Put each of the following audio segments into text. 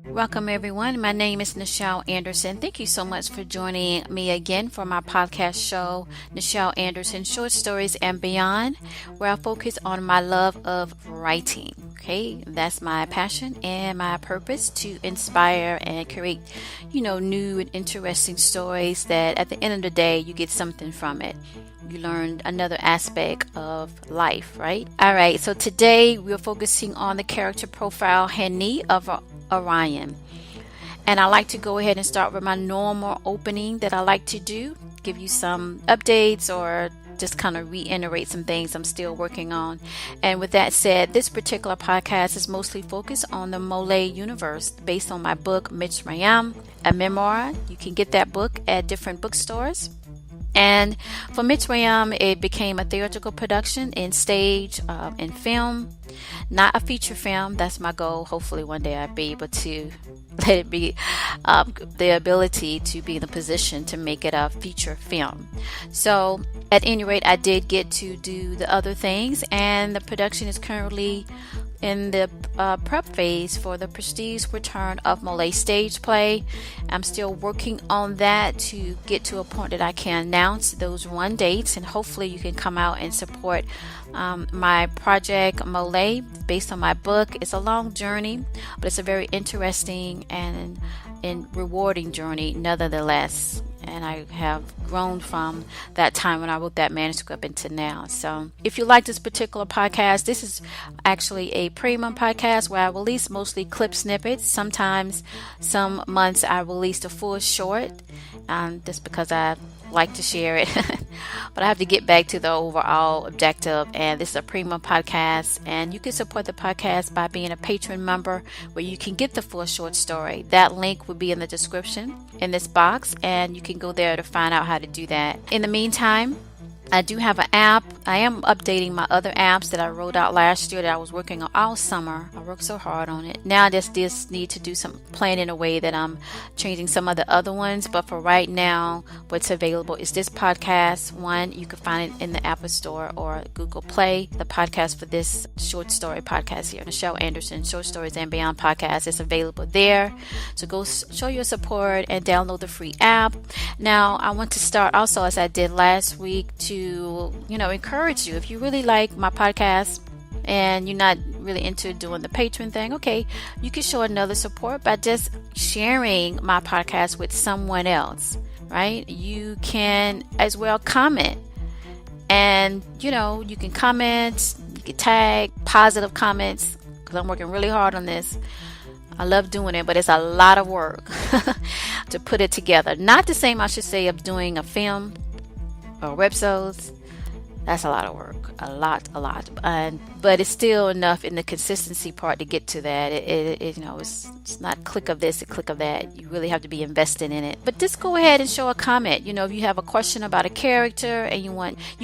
Welcome, everyone. My name is Nichel Anderson. Thank you so much for joining me again for my podcast show, Nichel Anderson Short Stories and Beyond, where I focus on my love of writing. Okay, that's my passion and my purpose, to inspire and create, new and interesting stories that at the end of the day, you get something from it. You learned another aspect of life, right? All right, so today we're focusing on the character Profile Hanee of Orion. And I like to go ahead and start with my normal opening that I like to do, give you some updates or just kind of reiterate some things I'm still working on. And with that said, this particular podcast is mostly focused on the MOLIAE Universe based on my book, Mitsrayim, a Memoir. You can get that book at different bookstores. And for Mitsrayim, it became a theatrical production in stage, in film, not a feature film. That's my goal. Hopefully one day I'll be able to let it be the ability to be in the position to make it a feature film. So at any rate, I did get to do the other things, and the production is currently in the prep phase for the prestige return of MOLIAE stage play. I'm still working on that to get to a point that I can announce those run dates, and hopefully you can come out and support my project MOLIAE based on my book. It's a long journey, but it's a very interesting and rewarding journey nevertheless. And I have grown from that time when I wrote that manuscript into now. So if you like this particular podcast, this is actually a premium podcast where I release mostly clip snippets. Sometimes, some months I release the full short, just because I like to share it. But I have to get back to the overall objective, and this is a premium podcast, and you can support the podcast by being a patron member where you can get the full short story. That link will be in the description in this box, and you can go there to find out how to do that. In the meantime, I do have an app. I am updating my other apps that I rolled out last year that I was working on all summer. I worked so hard on it. Now I just need to do some plan in a way that I'm changing some of the other ones. But for right now, what's available is this podcast one. You can find it in the Apple Store or Google Play. The podcast for this short story podcast here, Nichel Anderson Short Stories and Beyond podcast, is available there. So go show your support and download the free app. Now I want to start also, as I did last week, to encourage you. If you really like my podcast and you're not really into doing the patron thing, okay, you can show another support by just sharing my podcast with someone else, right? You can as well comment, and you can comment, you can tag positive comments, because I'm working really hard on this. I love doing it, but it's a lot of work to put it together. Not the same, I should say, of doing a film or websites. That's a lot of work, a lot. But it's still enough in the consistency part to get to that. It's not click of this, a click of that. You really have to be invested in it. But just go ahead and show a comment. If you have a question about a character and you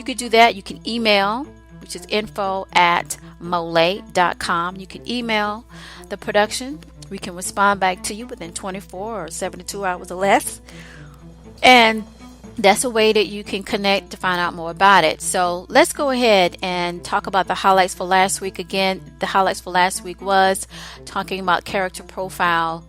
could do that. You can email, which is info@molie.com. You can email the production. We can respond back to you within 24 or 72 hours or less. And that's a way that you can connect to find out more about it. So let's go ahead and talk about the highlights for last week. Again, the highlights for last week was talking about character profile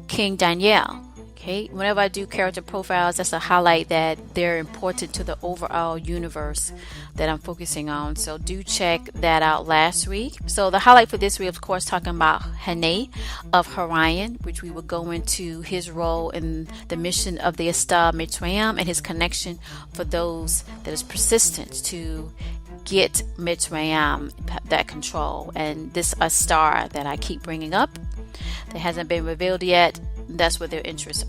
King Daniel. Okay, whenever I do character profiles, that's a highlight that they're important to the overall universe that I'm focusing on. So do check that out last week. So the highlight for this week, of course, talking about Hanee of Orion, which we will go into his role in the mission of the star Mitsrayim and his connection for those that is persistent to get Mitsrayim that control. And this a star that I keep bringing up that hasn't been revealed yet. That's what their interests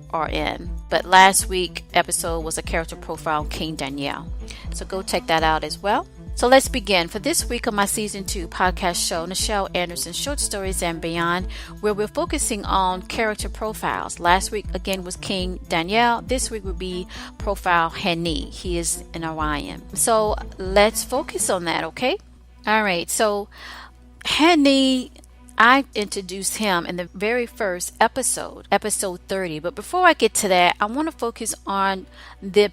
are in. But last week episode was a character profile King Daniel. So go check that out as well. So let's begin. For this week of my season 2 podcast show, Nichel Anderson Short Stories and Beyond, where we're focusing on character profiles. Last week again was King Daniel. This week will be Profile Hanee. He is an Orion. So let's focus on that, okay? All right. So Hanee, I introduced him in the very first episode, episode 30. But before I get to that, I want to focus on the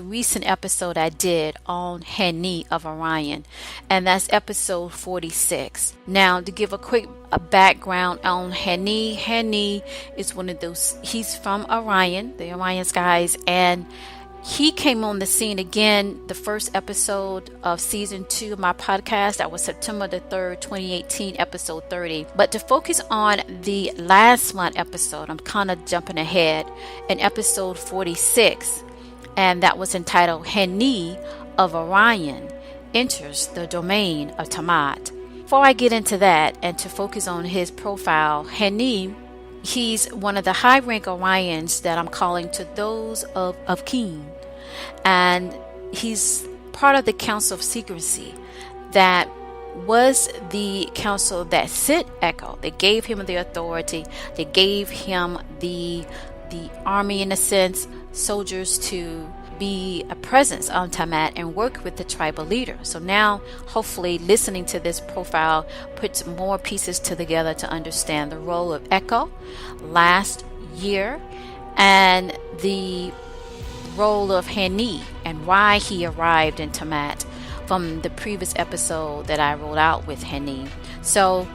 recent episode I did on Hanee of Orion, and that's episode 46. Now, to give a quick background on Hanee, Hanee is one of those, he's from Orion, the Orion skies, and he came on the scene again, the first episode of season 2 of my podcast. That was September the 3rd, 2018, episode 30. But to focus on the last month episode, I'm kind of jumping ahead, in episode 46, and that was entitled Hanee of Orion Enters the Domain of Tiamat. Before I get into that and to focus on his profile, Hanee, he's one of the high-rank Orions that I'm calling to those of King. And he's part of the Council of Secrecy that was the council that sent Ecko. They gave him the authority. They gave him the army, in a sense, soldiers to be a presence on Tiamat and work with the tribal leader. So now, hopefully, listening to this profile puts more pieces together to understand the role of Ecko last year and the role of Hanee and why he arrived in Tiamat from the previous episode that I rolled out with Hanee. So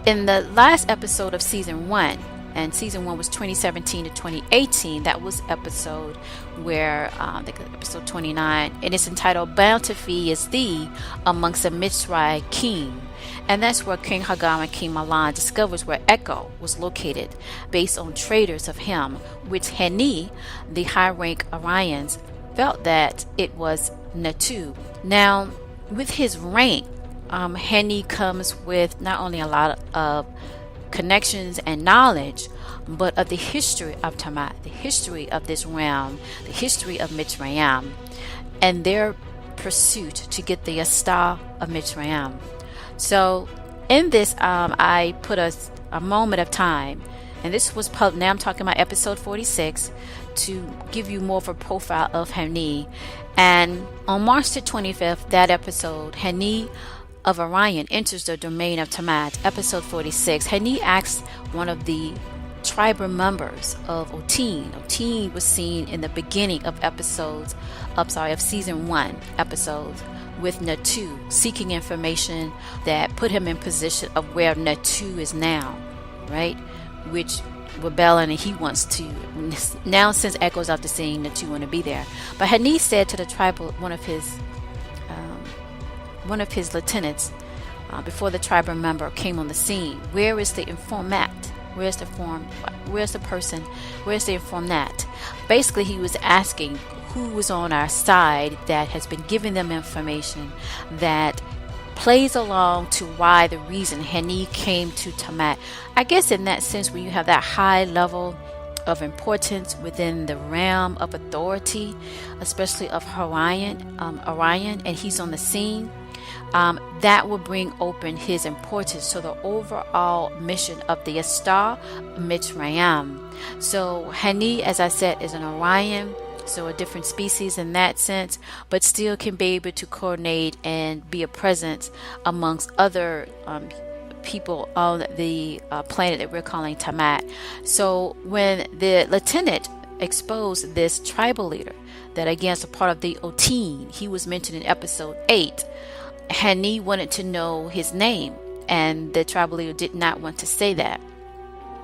in the last episode of season 1, and season 1 was 2017 to 2018, that was episode where episode 29, and it's entitled Bountiful is Thee Amongst the Mitsrayim King. And that's where King Hagam and King Mahlon discovers where Ecko was located based on traders of him, which Hanee, the high-rank Orions, felt that it was Nontu. Now, with his rank, Hanee comes with not only a lot of connections and knowledge, but of the history of Tiamat, the history of this realm, the history of Mitsrayim, and their pursuit to get the star of Mitsrayim. So in this, I put a moment of time, and this was published. Now I'm talking about episode 46 to give you more of a profile of Hanee. And on March the 25th, that episode, Hanee of Orion enters the domain of Tiamat, episode 46. Hanee asks one of the tribal members of Unken. Unken was seen in the beginning of season 1 episodes, with Nontu seeking information that put him in position of where Nontu is now, right? Which rebelling, and he wants to now, since Ecko's out the scene, Nontu want to be there. But Hanee said to the tribal, one of his lieutenants, before the tribal member came on the scene, where is the informant? Where's the person? Where's the informant? Basically, he was asking who was on our side that has been giving them information that plays along to why the reason Hanee came to Tiamat. I guess in that sense, when you have that high level of importance within the realm of authority, especially of Orion, and he's on the scene, that will bring open his importance to the overall mission of the star Mitsrayim. So Hanee, as I said, is an Orion, so a different species in that sense, but still can be able to coordinate and be a presence amongst other people on the planet that we're calling Tiamat. So when the lieutenant exposed this tribal leader that again is a part of the Unken, he was mentioned in episode 8, Hanee wanted to know his name, and the tribal leader did not want to say that.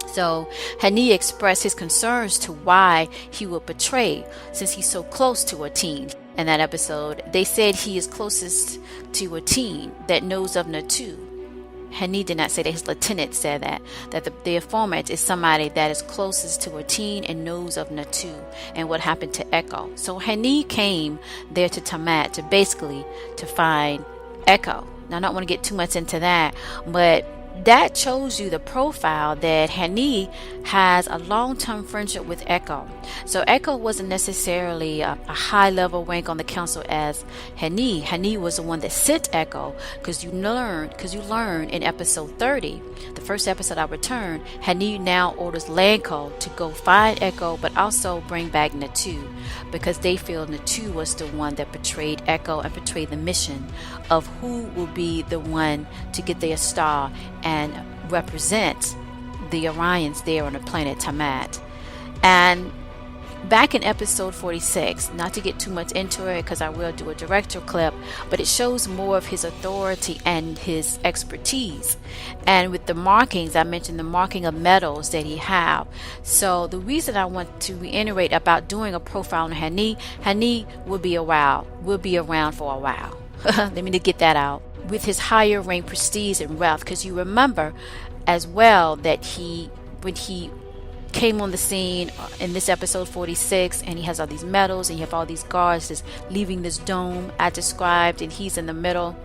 So Hanee expressed his concerns to why he would betray, since he's so close to a teen. In that episode, they said he is closest to a teen that knows of Nontu. Hanee did not say that, his lieutenant said that the informant is somebody that is closest to a teen and knows of Nontu and what happened to Ecko. So Hanee came there to Tiamat to find Ecko. Now, I don't want to get too much into that, but that shows you the profile that Hanee has a long-term friendship with Ecko. So Ecko wasn't necessarily a high-level rank on the council as Hanee. Hanee was the one that sent Ecko, because you learn in episode 30, the first episode I returned, Hanee now orders Lanko to go find Ecko, but also bring back Nontu, because they feel Nontu was the one that betrayed Ecko and betrayed the mission of who will be the one to get their star and represents the Orions there on the planet Tiamat. And back in episode 46, not to get too much into it because I will do a director clip, but it shows more of his authority and his expertise. And with the markings, I mentioned the marking of metals that he have. So the reason I want to reiterate about doing a profile on Hanee will be around for a while. Let me get that out. With his higher rank, prestige, and wealth, because you remember as well that when he came on the scene in this episode 46, and he has all these medals, and you have all these guards just leaving this dome I described, and he's in the middle,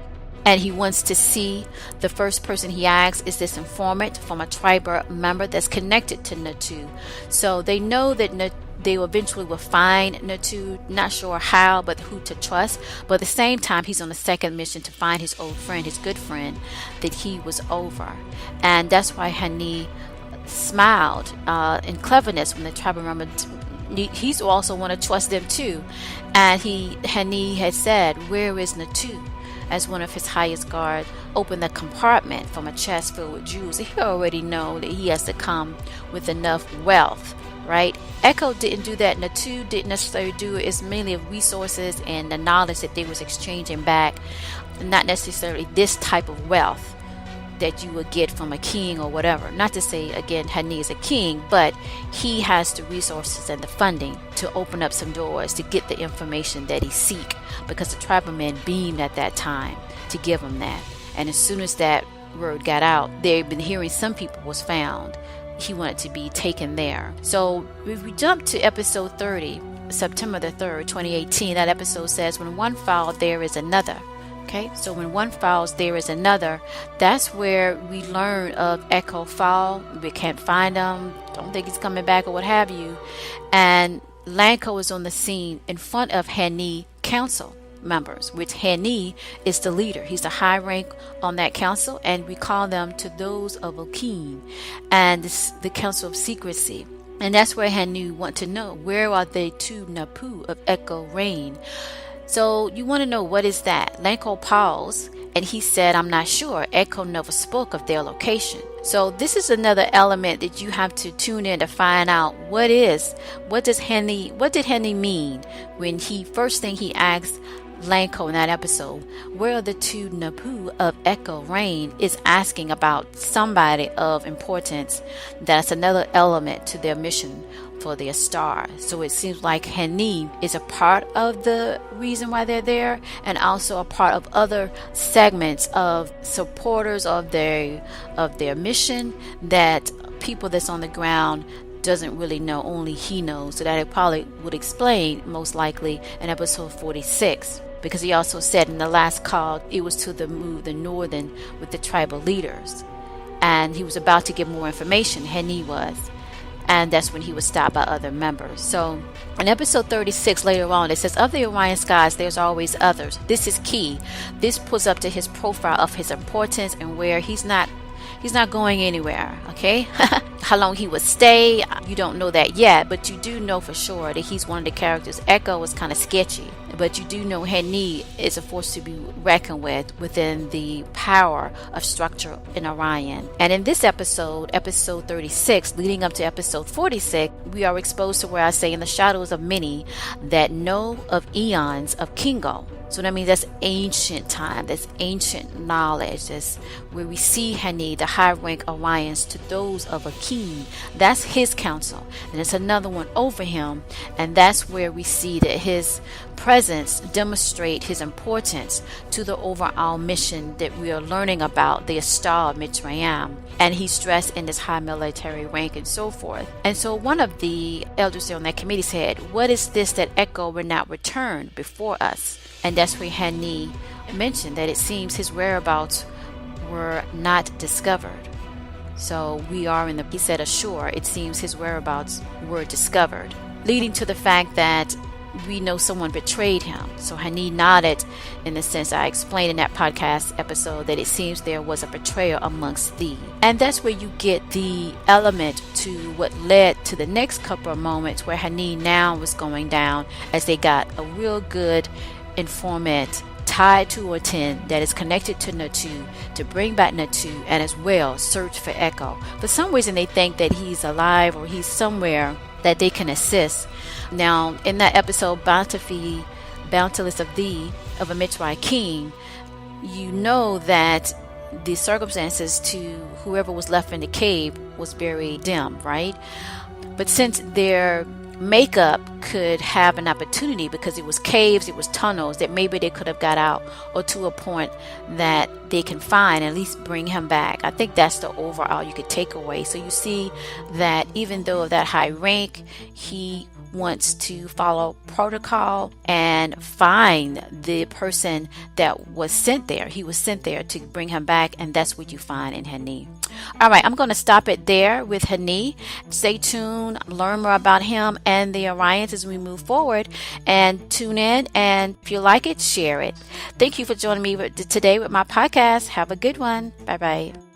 and he wants to see. The first person he asks is this informant from a tribal member that's connected to Nontu. So they know that they eventually will find Nontu, not sure how, but who to trust. But at the same time, he's on a second mission to find his old friend, his good friend that he was over. And that's why Hanee smiled in cleverness when the tribal member, he's also want to trust them too. And Hanee had said, "Where is Nontu?" As one of his highest guard opened the compartment from a chest filled with jewels. He already know that he has to come with enough wealth, right? Ecko didn't do that. Nontu didn't necessarily do it. It's mainly of resources and the knowledge that they was exchanging back, not necessarily this type of wealth that you would get from a king or whatever. Not to say, again, Hanee is a king, but he has the resources and the funding to open up some doors to get the information that he seek, because the tribal men beamed at that time to give him that. And as soon as that word got out, they've been hearing some people was found. He wanted to be taken there. So if we jump to episode 30, September the 3rd, 2018, that episode says, "When one fall, there is another." Okay, so when one falls, there is another. That's where we learn of Ecko fall. We can't find him. Don't think he's coming back or what have you. And Lanko is on the scene in front of Hanee council members, which Hanee is the leader. He's the high rank on that council, and we call them to those of Unken, and this, the council of secrecy. And that's where Hanee want to know, where are they two Napu of Ecko reign? So you want to know, what is that? Lanko paused, and he said, "I'm not sure. Ecko never spoke of their location." So this is another element that you have to tune in to find out what did Hanee mean when first thing he asked Lanko in that episode, where are the two Napu of Ecko reign, is asking about somebody of importance. That's another element to their mission for their star. So it seems like Hanee is a part of the reason why they're there, and also a part of other segments of supporters of their mission that people that's on the ground doesn't really know, only he knows. So that it probably would explain, most likely, in episode 46. Because he also said in the last call, it was to move the northern with the tribal leaders. And he was about to give more information, Hanee was. And that's when he was stopped by other members. So in episode 36 later on, it says, "Of the Orion skies, there's always others." This is key. This pulls up to his profile of his importance and where he's not going anywhere, okay? How long he would stay, you don't know that yet, but you do know for sure that he's one of the characters. Ecko was kind of sketchy, but you do know Hanee is a force to be reckoned with within the power of structure in Orion. And in this episode 36, leading up to episode 46, we are exposed to where I say, "In the shadows of many that know of eons of Kingo." So that means that's ancient time, that's ancient knowledge. That's where we see Hanee, the high rank Orions, to those of a king. That's his council. And there's another one over him. And that's where we see that his presence demonstrate his importance to the overall mission that we are learning about, the star of Mitsrayim. And he's dressed in this high military rank and so forth. And so one of the elders on that committee said, "What is this that Ecko will not return before us?" And that's where Hanee mentioned that it seems his whereabouts were not discovered. So he said, "Assure, it seems his whereabouts were discovered," leading to the fact that we know someone betrayed him. So Hanee nodded in the sense I explained in that podcast episode that it seems there was a betrayal amongst thee. And that's where you get the element to what led to the next couple of moments where Hanee now was going down, as they got a real good informant tied to or 10 that is connected to Nontu to bring back Nontu, and as well search for Ecko. For some reason they think that he's alive or he's somewhere that they can assist. Now in that episode, Bountiless of Thee, of a Mitsrayim king, you know that the circumstances to whoever was left in the cave was very dim, right? But since their makeup could have an opportunity, because it was caves, it was tunnels, that maybe they could have got out, or to a point that they can find, at least bring him back. I think that's the overall you could take away. So you see that even though of that high rank, he wants to follow protocol and find the person that was sent there. He was sent there to bring him back, and that's what you find in Hanee. All right, I'm going to stop it there with Hanee. Stay tuned, learn more about him and the Orions as we move forward, and tune in, and if you like it, share it. Thank you for joining me today with my podcast. Have a good one. Bye-bye.